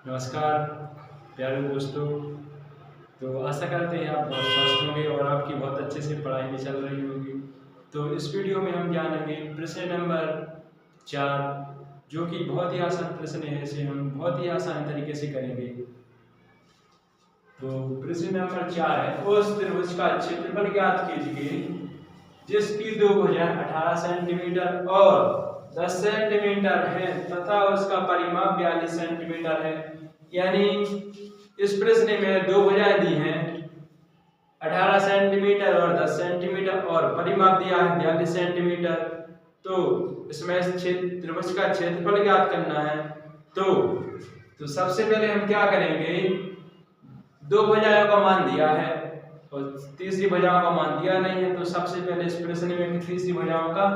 नमस्कार प्यारे दोस्तों। तो आशा करते हैं आप बहुत स्वस्थ होंगे और आपकी बहुत अच्छे से पढ़ाई भी चल रही होगी। तो इस वीडियो में हम जानेंगे प्रश्न नंबर 4, जो कि बहुत ही आसान प्रश्न है। इसे हम बहुत ही आसान तरीके से करेंगे। तो प्रश्न नंबर 4 है, उस त्रिभुज का क्षेत्रफल ज्ञात कीजिए जिसकी दो भुजाएं 18 सेंटीमीटर और 10 सेंटीमीटर है तथा उसका परिमाप 42 सेंटीमीटर है। यानी इस प्रश्न में दो भुजाएं दी हैं 18 सेंटीमीटर और 10 सेंटीमीटर और परिमाप दिया है 42 सेंटीमीटर। तो इसमें त्रिभुज का क्षेत्रफल ज्ञात करना है। तो सबसे पहले हम क्या करेंगे, दो भुजाओं का मान दिया है और तीसरी भुजाओं का मान दिया नहीं है। तो सबसे पहले इस प्रश्न में तीसरी भुजाओं का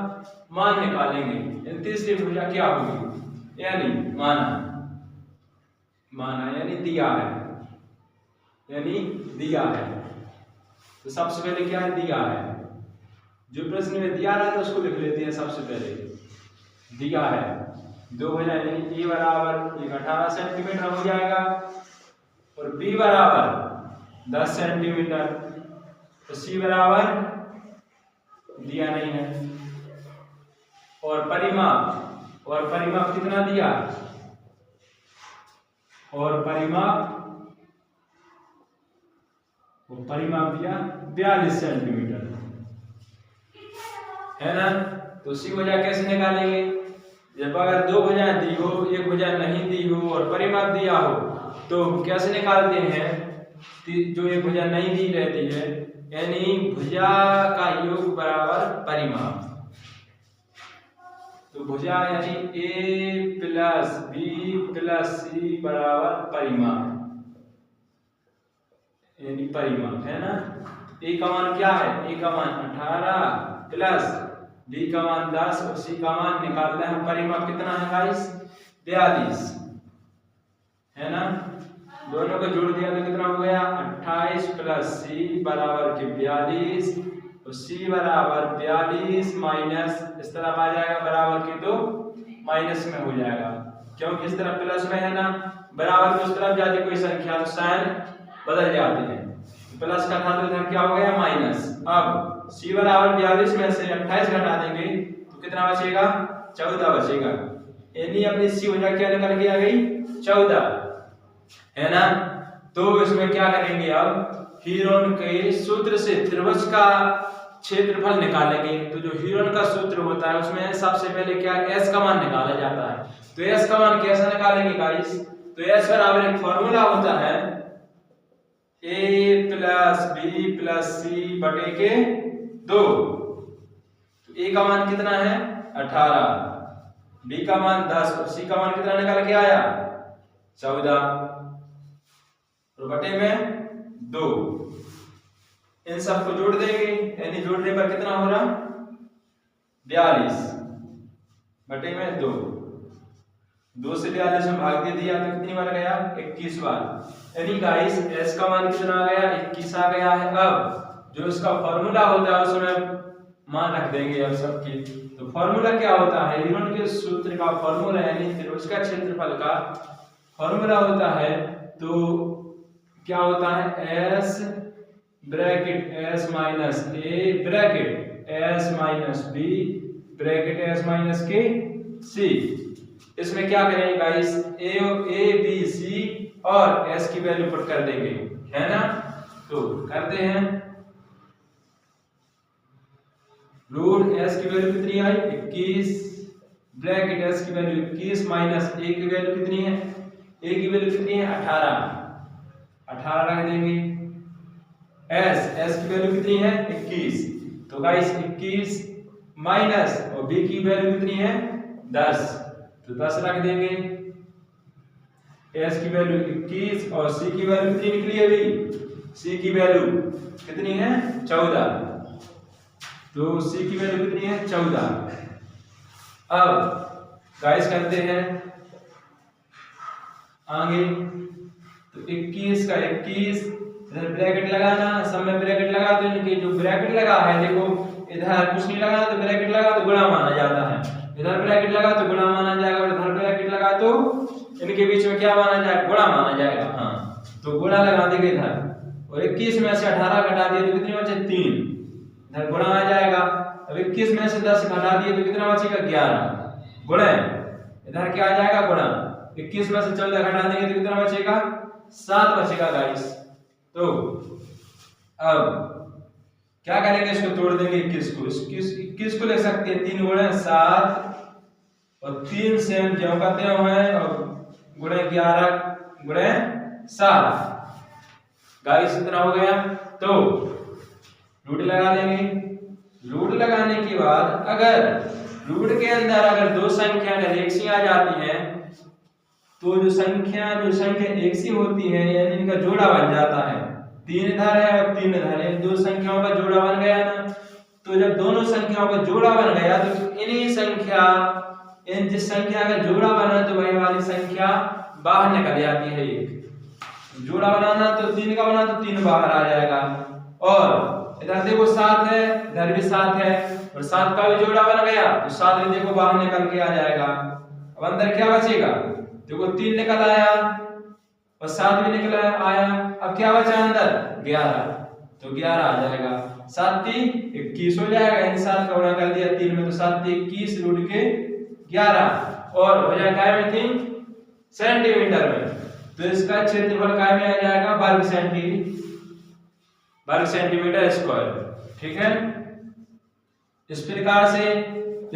मान निकालेंगे। तीसरी भुजा क्या होगी, यानी माना यानी दिया है। तो सबसे पहले क्या है, दिया है। जो प्रश्न में दिया है तो उसको लिख लेते हैं। सबसे पहले दिया है दो भुजाएं, यानी ए बराबर 18 सेंटीमीटर हो जाएगा और बी बराबर 10 सेंटीमीटर। तो सी बराबर दिया नहीं है। और परिमाप कितना दिया, और परिमाप दिया 42 सेंटीमीटर है ना। तो सी भुजा कैसे निकालेंगे, जब अगर दो भुजाएं दी हो, एक भुजा नहीं दी हो और परिमाप दिया हो तो कैसे निकालते हैं। जो एक भुजा नहीं दी रहती है, यानी भुजा का योग बराबर परिमाप। तो भुजा यानी ए प्लस बी प्लस सी बराबर परिमाप, यानी परिमाप है ना। ए का मान क्या है, ए का मान 18 प्लस बी का मान 10 और सी का मान निकालना है। परिमाप कितना है गाइस, 42 है ना। दोनों को जोड़ दिया तो कितना हो गया, 28 प्लस सी बराबर के 42 और सी बराबर 42 माइनस इस तरफ आ जाएगा बराबर के 2 माइनस में हो जाएगा, क्योंकि इस तरफ प्लस में है ना। बराबर को उस तरफ जाती कोई संख्या तो साइन बदल जाती है। प्लस का था तो इधर क्या हो गया माइनस। अब सी बराबर 42 में से 28 घटा देंगे तो कितना बचेगा, 14 बचेगा। यानी अपनी सी भुजा क्या निकल के आ गई, 14 है ना। तो इसमें क्या करेंगे, अब हीरोन के सूत्र से त्रिभुज का क्षेत्रफल निकालेंगे। तो जो हीरोन का सूत्र होता है उसमें सबसे पहले क्या, एस का मान निकाला जाता है। तो एस का मान कैसे निकालेंगे गाइस, तो एस बराबर एक फॉर्मूला होता है ए प्लस बी प्लस सी बटे के 2। तो ए का मान कितना है 18, बी का मान 10 और सी का मान कितना निकल के आया 14 और बटे में 2। इन सबको जोड़ देंगे, यानी जोड़ने पर कितना हो रहा 42 बटे में 2 से 42 में भाग दे दिया तो कितनी बार गया, 21 बार। यानी गाइस एस का मान कितना आ गया, 21 आ गया है। अब जो इसका फॉर्मूला होता है उसमें मान रख देंगे अब सबकी। तो फॉर्मूला क्या होता है, हीरोन के सूत्र का फॉर्मूला, यानी त्रिभुज का क्षेत्रफल का फॉर्मूला होता है। तो क्या होता है, S bracket S minus A bracket S minus B bracket S minus के सी। इसमें क्या करेंगे गाइस, ए बी सी और एस की वैल्यू पुट कर देंगे, है ना। तो करते हैं, रूट एस की वैल्यू कितनी आई 21 ब्रैकेट एस की वैल्यू 21 माइनस ए की वैल्यू कितनी है, ए की वैल्यू कितनी है 18 रख देंगे। एस की वैल्यू कितनी है 21। तो गाइस 21 माइनस और बी की वैल्यू कितनी है 10, तो 10 रख देंगे। एस की वैल्यू 21 और सी की वैल्यू कितनी निकली है अभी, सी की वैल्यू कितनी है 14। तो सी की वैल्यू कितनी है 14। अब गाइस करते हैं आगे। तो 21 का 21 इधर ब्रैकेट लगाना, सब में ब्रैकेट लगा दो। इनके जो ब्रैकेट लगा है देखो, इधर कुछ नहीं लगा तो ब्रैकेट लगा तो गुणा माना जाता है, इधर ब्रैकेट लगा तो गुणा माना जाएगा और इधर ब्रैकेट लगा तो इनके बीच में क्या माना जाएगा, गुणा माना जाएगा। हाँ तो गुणा लगा देंगे इधर, और 21 में से 18 घटा दिए तो कितने बचे 3, इधर गुणा आ जाएगा। अब 21 में से 10 घटा दिए तो कितना बचेगा 11, गुणा इधर क्या आ जाएगा गुणा, 21 में से 14 घटा देंगे तो कितना बचेगा 7 बचेगा गाइस। तो अब क्या करेंगे, इसको तोड़ देंगे 21 को, 21 को ले सकते हैं 3 गुणे 7 और 3 से हम ज्यों का त्यों है, और गुणे 11 गुणे 7 गाइस इतना हो गया। तो रूट लगा लेंगे, रूट लगाने के बाद अगर रूट के अंदर अगर दो संख्या अगर एक सी आ जाती है तो जो संख्या एक सी होती है यानी इनका जोड़ा बन जाता है, 3 इधर है और 3 इधर है, दो संख्याओं का जोड़ा बन गया ना। तो जब दोनों संख्याओं का जोड़ा बन गया तो इन जिस संख्या का जोड़ा बना तो वही वाली संख्या बाहर निकल जाती है। एक जोड़ा बनाना तो 3 का बना तो 3 बाहर आ जाएगा, और इधर देखो 7 है, इधर भी 7 है और 7 का भी जोड़ा बन गया तो 7 भी देखो बाहर निकल के आ जाएगा। अब अंदर क्या बचेगा, देखो 3 निकल आया और 7 भी निकल आया, अब क्या बचा अंदर 11, तो 11 आ जाएगा, 7 3 21 हो जाएगा, इन 7 का गुणा कर दिया 3 में तो 7 21 रूट के 11 और हो जाएगा काय में 3 सेंटीमीटर में, तो इसका क्षेत्रफल काय में आ जाएगा वर्ग सेंटीमीटर स्क्वायर। ठीक है, इस प्रकार से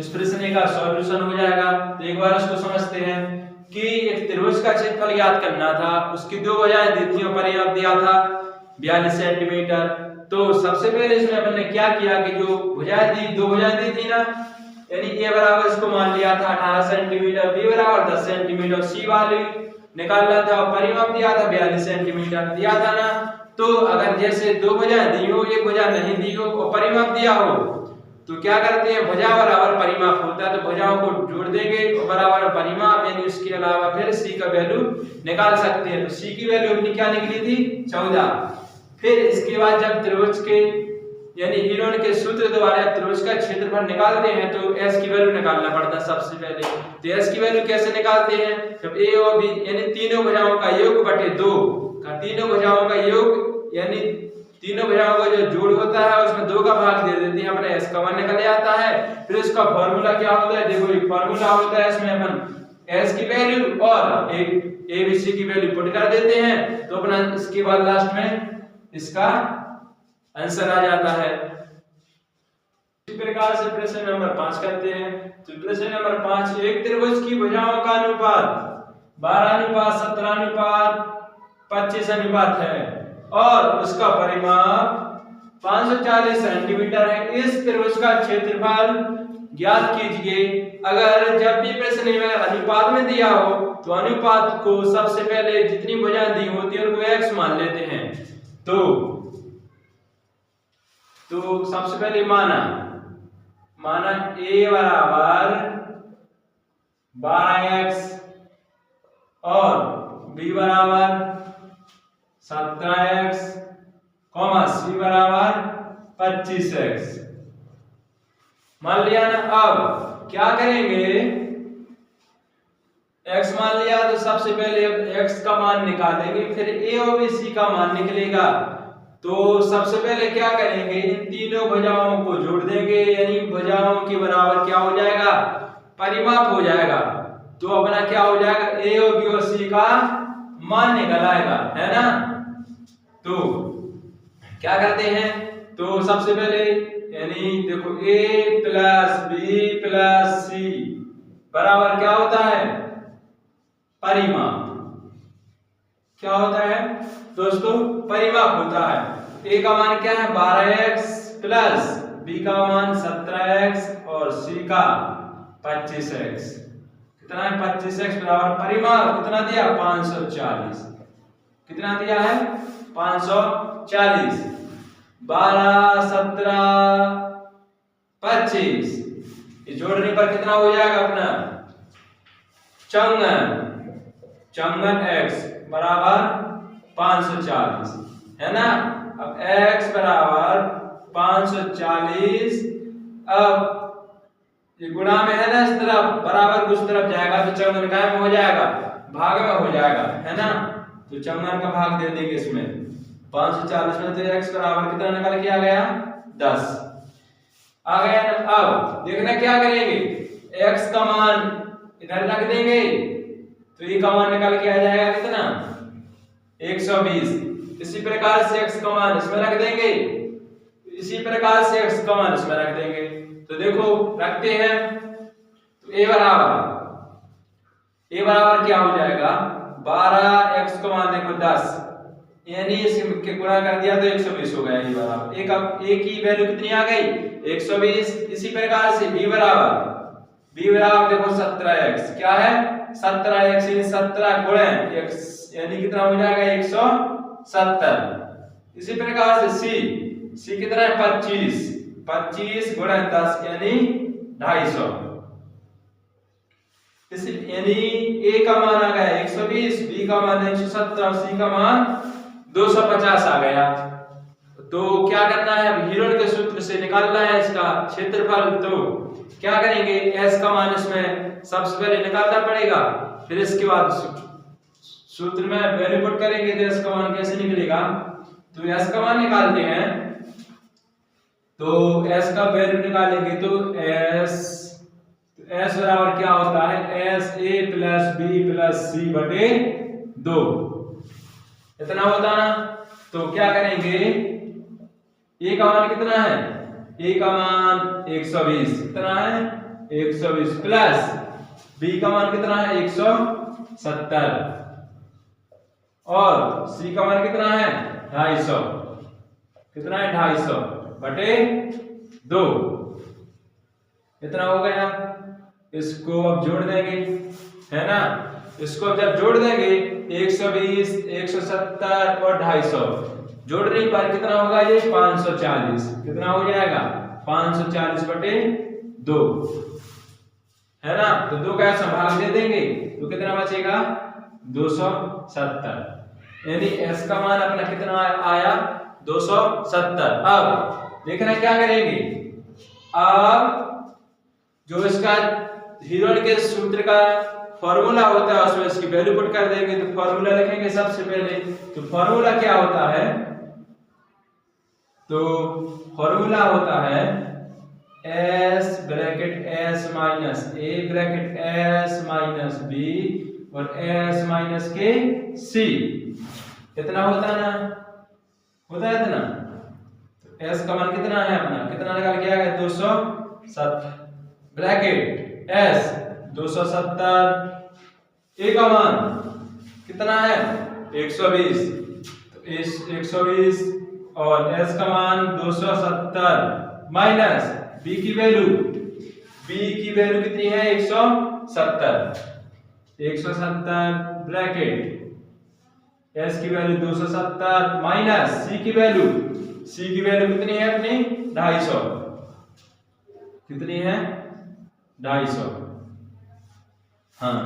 इस प्रश्न का सॉल्यूशन हो जाएगा। तो एक बार इसको समझते हैं कि एक त्रिभुज का क्षेत्रफल ज्ञात करना था, उसकी दो भुजाएं दी थी और परिमाप दिया था 42 सेंटीमीटर। तो सबसे पहले इसमें अपन ने क्या किया कि जो भुजाएं दी, दो भुजाएं दी थी ना, यानी ए बराबर इसको मान लिया था 18 सेंटीमीटर, बी बराबर 10 सेंटीमीटर, सी वाली निकालना था और परिमाप दिया था 42 सेंटीमीटर दिया था ना। तो अगर जैसे दो भुजाएं दी हो, एक भुजा नहीं दी हो और परिमाप दिया हो तो क्या करते हैं, भुजा बराबर परिमाप होता है तो भुजाओं को जोड़ देंगे और बराबर परिमाप, यानी उसके अलावा फिर सी का वैल्यू निकाल सकते हैं। तो सी की वैल्यू अपनी क्या निकली थी 14। फिर इसके बाद जब त्रिभुज के यानी हीरोन के सूत्र द्वारा त्रिभुज का क्षेत्रफल निकालते हैं तो एस की वैल्यू निकालना पड़ता है सबसे पहले। तो एस की वैल्यू कैसे निकालते हैं, जब ए और बी यानी तीनों भुजाओं का योग बटे 2 का, तीनों भुजाओं का योग यानी तीनों भुजाओं का जो जोड़ होता है उसमें 2 का भाग दे देते हैं, अपने एस का मान निकल जाता है। फिर इसका फार्मूला क्या होता है, देखो ये फार्मूला होता है, इसमें अपन एस की वैल्यू और एक ए बी सी की वैल्यू पुट कर देते हैं तो अपना इसके बाद लास्ट में इसका आंसर आ जाता है। इस प्रकार से प्रश्न नंबर 5 करते हैं। तो प्रश्न नंबर 5, एक त्रिभुज की भुजाओं का अनुपात 12:17:25 है और उसका परिमाप 540 सेंटीमीटर है। इस त्रिभुज का क्षेत्रफल ज्ञात कीजिए। अगर जब भी प्रश्न में अनुपात में दिया हो तो अनुपात को सबसे पहले जितनी भुजाएं दी होती है उनको x मान लेते हैं। तो सबसे पहले माना a बराबर 12x और b बराबर 17x, c बराबर 25x मान लिया ना। अब क्या करेंगे, x मान लिया तो सबसे पहले x का मान निकालेंगे, फिर a और b c का मान निकलेगा। तो सबसे पहले क्या करेंगे, इन तीनों भुजाओं को जोड़ देंगे, यानी भुजाओं के बराबर क्या हो जाएगा, परिमाप हो जाएगा। तो अपना क्या हो जाएगा, a और b और c का मान निकल आएगा, है ना। तो क्या करते हैं, तो सबसे पहले यानी देखो a plus b plus c बराबर क्या होता है, परिमाप। क्या होता है दोस्तों, परिमाप होता है। a का मान क्या है 12x प्लस b का मान 17x और c का 25x। कितना है 25x बराबर परिमाप कितना दिया 540। कितना दिया है 540। 12 17 25 ये जोड़ने पर कितना हो जाएगा अपना 54 x बराबर 540, है ना। अब x बराबर 540, अब ये गुणा में है ना, इस तरफ बराबर कुछ तरफ जाएगा तो 54 गायब हो जाएगा, भाग में हो जाएगा, है ना। तो 54 का भाग दे देंगे इसमें 540 में, तो x बराबर कितना निकल के आ गया 10 आ गया ना। अब देखना क्या करेंगे, x का मान इधर रख देंगे तो ये का मान निकल के आ जाएगा कितना 120। इसी प्रकार से x का मान इसमें रख देंगे, इसी प्रकार से x का मान इसमें रख देंगे। तो देखो रखते हैं, तो a बराबर क्या हो जाएगा 12, x का मान देखो 10, यानी इसके गुणा कर दिया तो 120 हो गया। ये बराबर एक, अब a की वैल्यू कितनी आ गई 120। इसी प्रकार से b बराबर देखो 17x, क्या है 17x, यानी 17 गुणे x, यानी कितना हो जाएगा 170। इसी प्रकार से c कितना है 25 गुणे 10 यानी 250। इसी यानी a का मान आ गया 120, b का मान 170 और c का मान 250 आ गया। तो क्या करना है, अब हीरोड के सूत्र से निकालना है इसका क्षेत्रफल। तो क्या करेंगे, s का मान इसमें सबसे पहले निकालना पड़ेगा, फिर इसके बाद सूत्र में वैल्यू पुट करेंगे तो s का मान कैसे निकलेगा। तो s का मान निकालते हैं, तो s का वैल्यू निकालेंगे तो s बराबर क्या होता है s a plus b plus c बटे 2, इतना होता ना। तो क्या करेंगे, a का मान कितना है, a का मान 120, कितना है 120 प्लस b का मान कितना है 170 और c का मान कितना है 250, कितना है 250 बटे 2, इतना हो गया। इसको अब जोड़ देंगे, है ना। इसको अब जब जोड़ देंगे 120, 170 और 250 जोड़ने पर कितना होगा ये 540, कितना हो जाएगा 540 बटे 2, है ना। तो 2 का भाग दे देंगे तो कितना बचेगा 270, यानी s का मान अपना कितना आया 270। अब देखना क्या करेंगे, अब जो इसका हीरोड के सूत्र का फॉर्मूला होता है उसमें इसकी वैल्यू पुट कर देंगे। तो फॉर्मूला लिखेंगे सबसे पहले, तो फॉर्मूला क्या होता है, तो फॉर्मूला होता है s bracket s minus a bracket s minus b और s माइनस के c, कितना होता है ना, होता है इतना। तो s का मान कितना है अपना, कितना निकाल के आएगा 270 ब्रैकेट s 270, a का मान कितना है 120, तो इस 120 और s का मान 270 माइनस b की वैल्यू कितनी है 170 ब्रैकेट s की वैल्यू 270 माइनस c की वैल्यू कितनी है अपनी 250, कितनी है 250। हाँ,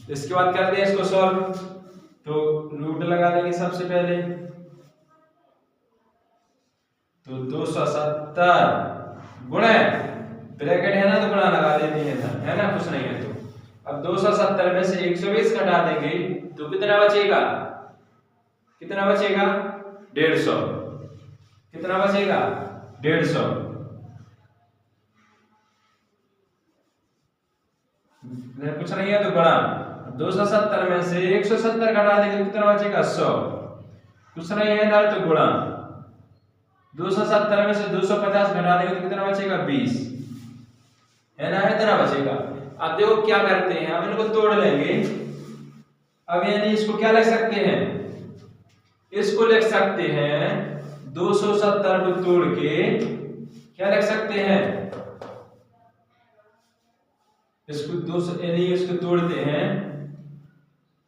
इसके बाद करते हैं इसको सॉल्व, तो रूट लगा देंगे सबसे पहले, तो 270 गुणे ब्रैकेट है ना तो गुणा लगा देते हैं, है ना, कुछ नहीं है। तो अब 270 में से 120 घटा देंगे तो कितना बचेगा 150, कितना बचेगा 150। कुछ नहीं है तो बड़ा 270 में से 170 घटा देंगे तो कितना बचेगा 100, कुछ नहीं है ना तो गुणा 270 में से 250 घटा देंगे तो कितना बचेगा 20, है ना, इतना बचेगा। अब देखो क्या करते हैं, अब इनको तोड़ लेंगे। अब यानी इसको क्या लिख सकते हैं, इसको लिख सकते हैं 270 को तोड़ के क्या लिख सकते हैं, इसको 200 यानी इसको तोड़ते हैं,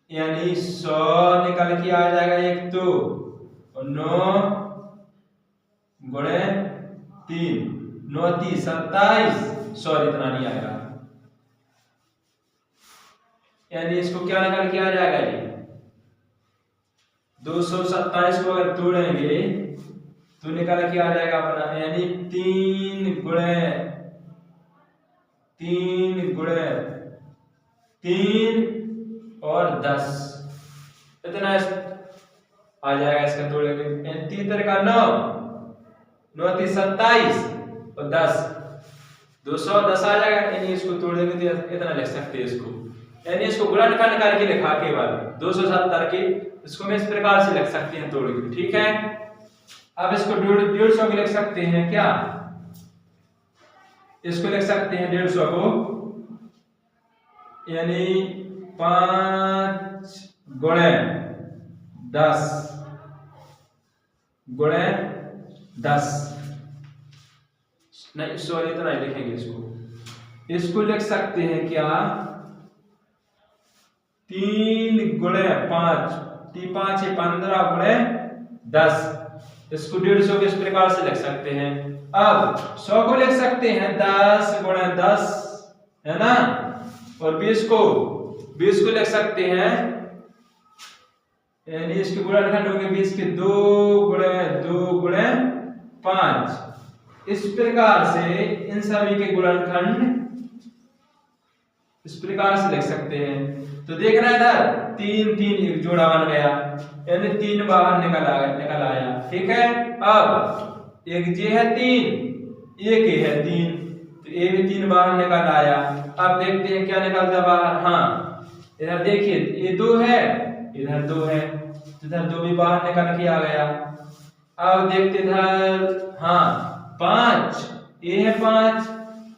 यानी 100 निकल के आ जाएगा एक तो, और 9 गुणे 3 9 30 27, सॉरी इतना नहीं आएगा, यानी इसको क्या निकल के आ जाएगा ये 227 को अगर तोड़ेंगे तो निकल के आ जाएगा अपना, यानी 3 गुणे 3 और 10, इतना आ जाएगा इसका तोड़ेंगे। 3 का 9, 9 3 27 और 10, 210 आ जाएगा। यानी इसको तोड़ देंगे तो इतना लिख सकते हैं इसको, यानी इसको गुणनखंड करके लिखा केवल 270 के, इसको मैं इस प्रकार से लिख सकते हैं तोड़ के, ठीक है। अब इसको 150 भी लिख सकते हैं क्या, इसको लिख सकते हैं 150 को, यानी 5 गुणे 10 गुणे 10, नहीं सॉरी इतना ही लिखेंगे इसको लिख सकते हैं क्या 3 गुणे 5, 5 15 गुणे 10, इसको 150 इस प्रकार से लिख सकते हैं। अब 100 को लिख सकते हैं 10 गुणे 10, है ना, और 20 को लिख सकते हैं, यानी इसके गुणनखंड होंगे 20 के 2 गुणे 5। इस प्रकार से इन सभी के गुणनखंड इस प्रकार से लिख सकते हैं। तो देखना इधर 3 3 एक जोड़ा बन गया, यानी 3 बाहर निकल आया, ठीक है। अब एक ये है 3, एक ये है 3, तो ये भी 3 बाहर निकल आया। अब देखते हैं क्या निकलता बाहर, हाँ इधर देखिए ये 2 है, इधर 2 है, इधर 2 भी बाहर निकल के आ गया। अब देखते इधर, हाँ 5, ये है 5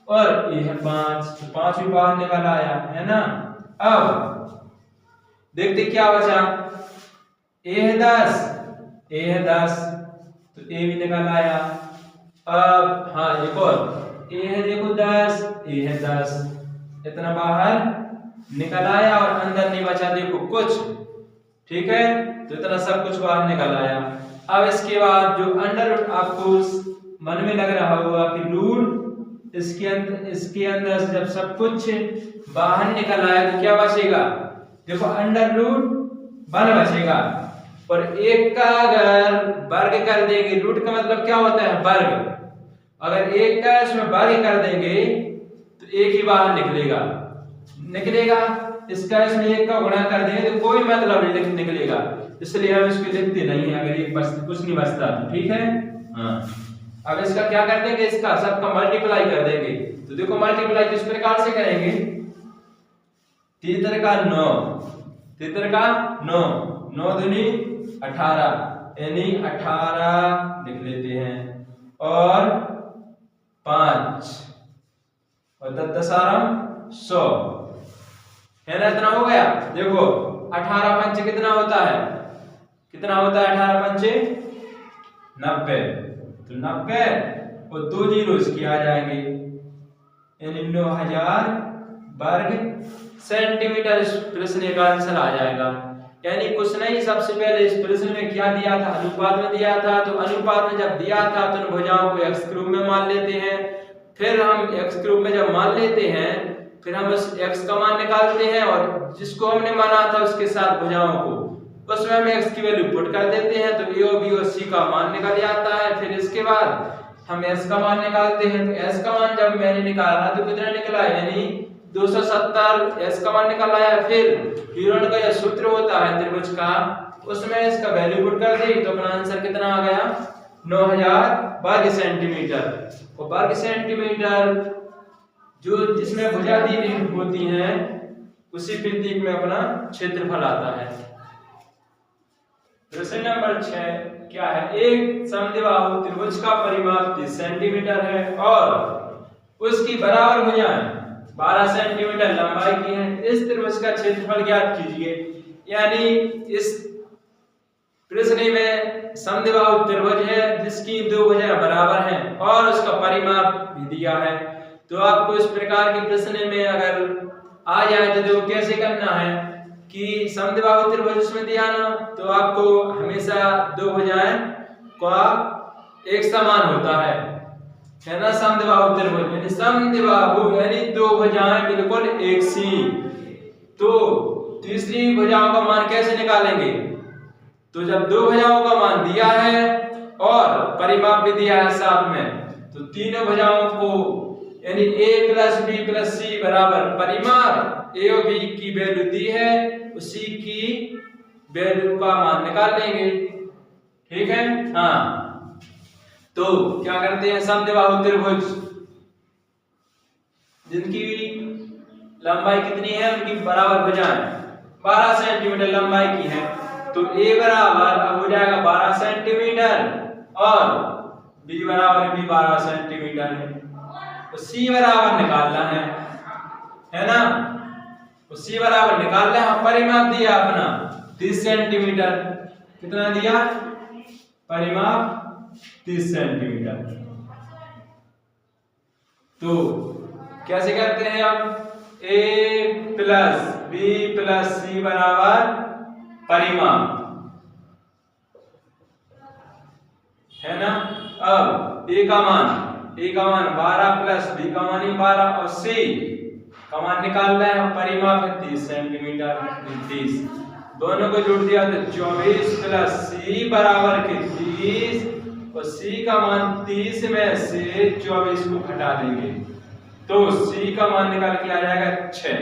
और ये है 5, तो 5 भी बाहर निकल आया, है ना। अब देखते क्या बचा, ए है 10, ए है 10, तो ए भी निकल आया। अब हाँ एक और, ए है देखो 10, ए है 10, इतना बाहर निकल आया और अंदर नहीं बचा देखो कुछ, ठीक है, तो इतना सब कुछ बाहर निकल आया। अब इसके बाद जो अंडर रूट आपको मन में लग रहा होगा कि रूट इसके अंदर से जब सब कुछ बाहर निकल आया तो क्या बचेगा, देखो अंडर रूट 1 बचेगा, और एक का अगर वर्ग कर देंगे, रूट का मतलब क्या होता है वर्ग, अगर एक का इसमें वर्ग कर देंगे तो एक ही बाहर निकलेगा, इसका इसमें एक का गुणा कर देंगे तो कोई मतलब नहीं निकलेगा, इसलिए हम इसको लिखते नहीं है अगर एक बस कुछ नहीं बचता तो, ठीक है। हाँ अब इसका क्या कर देंगे, इसका सबका मल्टीप्लाई कर देंगे, तो देखो मल्टीप्लाई किस प्रकार से करेंगे, 3 का 9, 3 का 9, 9 दूनी 18, यानी 18 लिख लेते हैं, और 5 और 10 10 100, है ना, इतना हो गया। देखो 18 पंचे कितना होता है, 18 पंचे 90, तो 90 और 2 जीरो इसकी आ जाएंगे, यानी 9000 वर्ग सेंटीमीटर इस प्रश्न का आंसर आ जाएगा। यानी कुछ नहीं, सबसे पहले इस प्रश्न में क्या दिया था, अनुपात में दिया था, तो अनुपात में जब दिया था तो इन भुजाओं को x के रूप में मान लेते हैं, फिर हम x के रूप में जब मान लेते हैं फिर हम उस x का मान निकालते हैं और जिसको हमने माना था उसके साथ भुजाओं को उसमें हम x की वैल्यू पुट कर देते हैं, तो a और b और c का मान निकल जाता है। फिर इसके बाद हम s का मान निकालते हैं, तो s का मान जब मैंने निकाला तो कितना निकला, यानी 270 s का मान निकल आया। फिर हीरोन का यह सूत्र होता है त्रिभुज का, उसमें इसका वैल्यू पुट कर दी तो अपना आंसर कितना आ गया, 9000 वर्ग सेंटीमीटर। और वर्ग सेंटीमीटर जो जिसमें भुजा दी होती हैं उसी प्रतीक में अपना क्षेत्रफल आता है। प्रश्न नंबर 6 क्या है, एक समद्विबाहु त्रिभुज का परिमाप 30 सेंटीमीटर है और उसकी बराबर भुजाएं 12 सेंटीमीटर लंबाई की हैं, इस त्रिभुज का क्षेत्रफल ज्ञात कीजिए। यानी इस प्रश्न में समद्विबाहु त्रिभुज है जिसकी 2 भुजाएं बराबर हैं और उसका परिमाप भी दिया है। तो आपको इस प्रकार के प्रश्न में अगर आ जाए तो देखो कैसे करना है कि समद्विबाहु त्रिभुज इसमें दिया ना, तो आपको हमेशा 2 भुजाएं का एक समान होता है ना, समद्विबाहु त्रिभुज यानी समद्विबाहु यानी 2 भुजाएं बिल्कुल एक सी। तो तीसरी भुजाओं का मान कैसे निकालेंगे, तो जब 2 भुजाओं का मान दिया है और परिमाप भी दिया है साथ में, तो तीनों भुजाओं को यानी a प्लस बी प्लस सी बराबर परिमाप a और b की वैल्यू दी है, उसी की वैल्यू का मान निकाल लेंगे। ठीक है। हाँ, तो क्या करते हैं, समद्विबाहु त्रिभुज जिनकी लंबाई कितनी है, उनकी बराबर भुजाएं 12 सेंटीमीटर लंबाई की है, तो a बराबर अब हो जाएगा 12 सेंटीमीटर और b बराबर भी 12 सेंटीमीटर है। तो c बराबर निकालना है ना, तो c बराबर निकालना है। हम परिमाप दिया अपना 30 सेंटीमीटर, कितना दिया परिमाप 30 सेंटीमीटर। तो कैसे करते हैं अब, a प्लस बी प्लस सी बराबर परिमाप, है ना। अब a का मान 12 प्लस b का मान 12 और c का मान निकालना है, परिमाप है 30 सेंटीमीटर। 30 दोनों को जोड़ दिया तो 24 प्लस c बराबर के 30 और c का मान 30 में से 24 को घटा देंगे तो c का मान निकाल के आ जाएगा 6।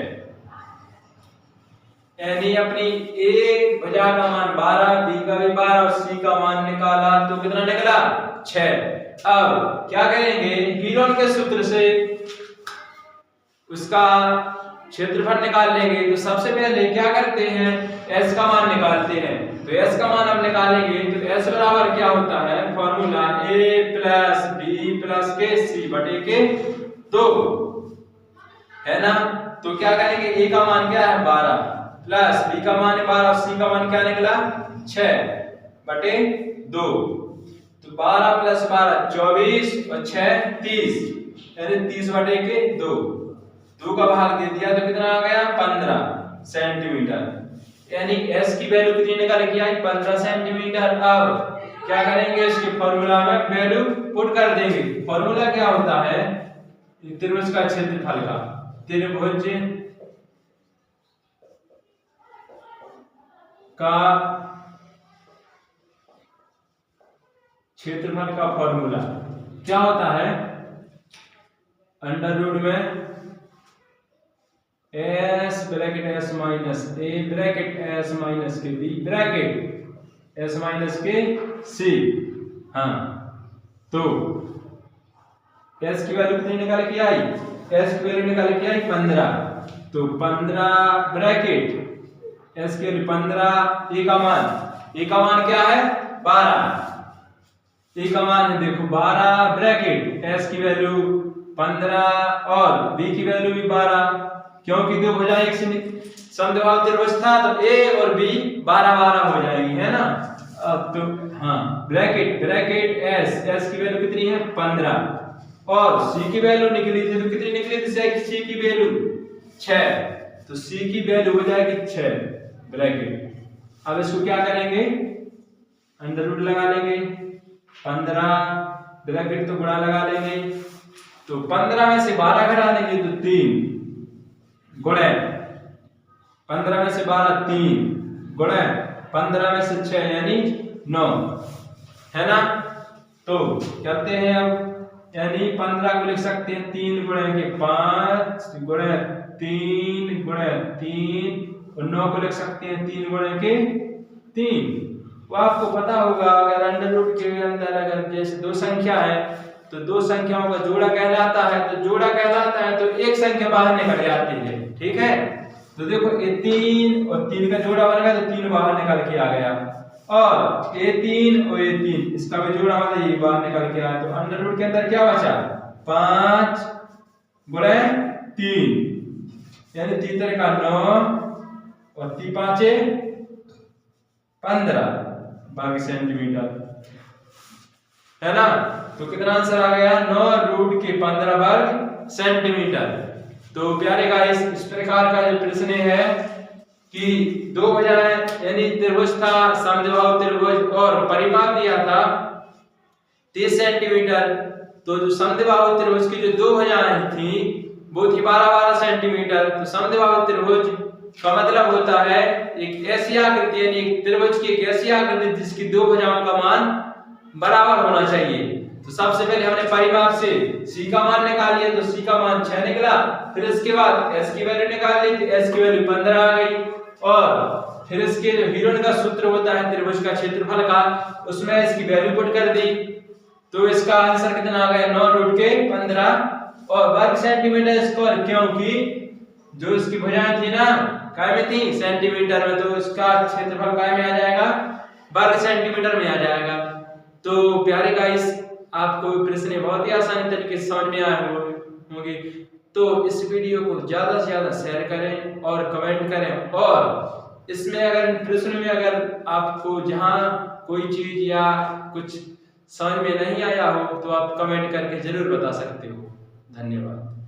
यानी अपनी a भुजा का मान 12, b का भी 12 और c का मान निकाला तो कितना निकला 6। अब क्या करेंगे, हीरोन के सूत्र से उसका क्षेत्रफल निकाल लेंगे। तो सबसे पहले क्या करते हैं, s का मान निकालते हैं। तो s का मान अब निकालेंगे तो s बराबर क्या होता है, formula a plus b plus के c बटे के 2, है ना। तो क्या करेंगे, a का मान क्या है 12 प्लस b का मान 12 और c का मान क्या निकला 6 बटे 2। तो 12 प्लस 12 24 और 6 30, यानी 30 बटे के 2। 2 का भाग दे दिया तो कितना आ गया 15 सेंटीमीटर। यानी s की वैल्यू कितनी निकाल के आई 15 सेंटीमीटर। अब क्या करेंगे, इसके फॉर्मूला में वैल्यू पुट कर देंगे। फॉर्मूला क्या होता है, त्रिभुज का क्षेत्रफल का, त्रिभुज का क्षेत्रफल का फॉर्मूला क्या होता है, अंडर रूट में s bracket s minus a bracket s minus के b ब्रैकेट s माइनस के c। हाँ, तो s की वैल्यू कितनी निकाल के आई, s की वैल्यू निकाल के आई 15। तो 15 ब्रैकेट s के लिए 15, a का मान क्या है 12, a का मान है देखो 12 ब्रैकेट s की वैल्यू 15 और b की वैल्यू भी 12, क्योंकि दो भुजाएं एक समद्विबाहु त्रिभुज था तो a और b 12 हो जाएगी, है ना। अब तो हाँ, ब्रैकेट s की वैल्यू कितनी है 15 और c की वैल्यू निकली थी तो कितनी निकली थी, c की वैल्यू 6, तो c की वैल्यू हो जाएगी 6 ब्रैकेट। अब इसको क्या करेंगे, अंडर रूट लगा लेंगे, 15 ब्रैकेट तो गुणा लगा लेंगे, तो 15 में से 12 घटा देंगे तो 3 गुणे 15 में से 12 3 गुणे 15 में से 6 यानी 9, है ना। तो करते हैं अब, यानी 15 को लिख सकते हैं 3 गुणे के 5 गुणे 3 गुणे 3 और 9 को लिख सकते हैं 3 गुणे के 3। वो आपको पता होगा, अगर अंडर रूट के अंदर अगर जैसे दो संख्या है तो दो संख्याओं का जोड़ा कहलाता है, तो जोड़ा कहलाता है तो एक संख्या बाहर निकल जाती है, ठीक है। तो देखो ये 3 और 3 का जोड़ा बनेगा तो 3 बाहर निकल के आ गया, और ये 3 और ये 3 इसका भी जोड़ा बना ये बाहर निकल के आया, तो अंडर रूट के अंदर क्या बचा 5 गुणे 3 यानी 3 का 9 और 3 5 15 22 सेंटीमीटर, है ना। तो कितना आंसर आ गया 9 रूट के 15 वर्ग सेंटीमीटर। तो प्यारे गाइस, इस प्रकार का जो प्रश्न है कि दो भुजाएं यानी त्रिभुज था, समद्विबाहु त्रिभुज और परिमाप दिया था 30 सेंटीमीटर। तो जो समद्विबाहु त्रिभुज की जो दो भुजाएं थी वो थी 12-12 सेंटीमीटर। तो समद्विबाहु त्रिभुज का मतलब होता है एक ऐसी आकृति, यानी एक त्रिभुज की एक ऐसी आकृति जिसकी दो भुजाओं का मान बराबर होना चाहिए। तो तो सबसे पहले हमने परिमाप से c का मान निकाल लिया, तो c का मान 6 निकला। फिर इसके बाद s की वैल्यू निकाल ली, तो s की वैल्यू 15 आ गई। और फिर इसके जो हीरोन का सूत्र होता है त्रिभुज का क्षेत्रफल का, उसमें इसकी वैल्यू पुट कर दी, तो इसका आंसर कितना आ गया 9√15 और वर्ग सेंटीमीटर स्क्वायर, क्योंकि जो इसकी भुजाएं थी ना काय में थी सेंटीमीटर में, तो इसका क्षेत्रफल काय में आ जाएगा वर्ग सेंटीमीटर में आ जाएगा। तो प्यारे गाइस, आपको प्रश्न बहुत ही आसानी तरीके से समझ में आए होंगे। तो इस वीडियो को ज्यादा से ज्यादा शेयर करें और कमेंट करें, और इसमें अगर प्रश्न में अगर आपको जहां कोई चीज या कुछ समझ में नहीं आया हो तो आप कमेंट करके जरूर बता सकते हो। धन्यवाद।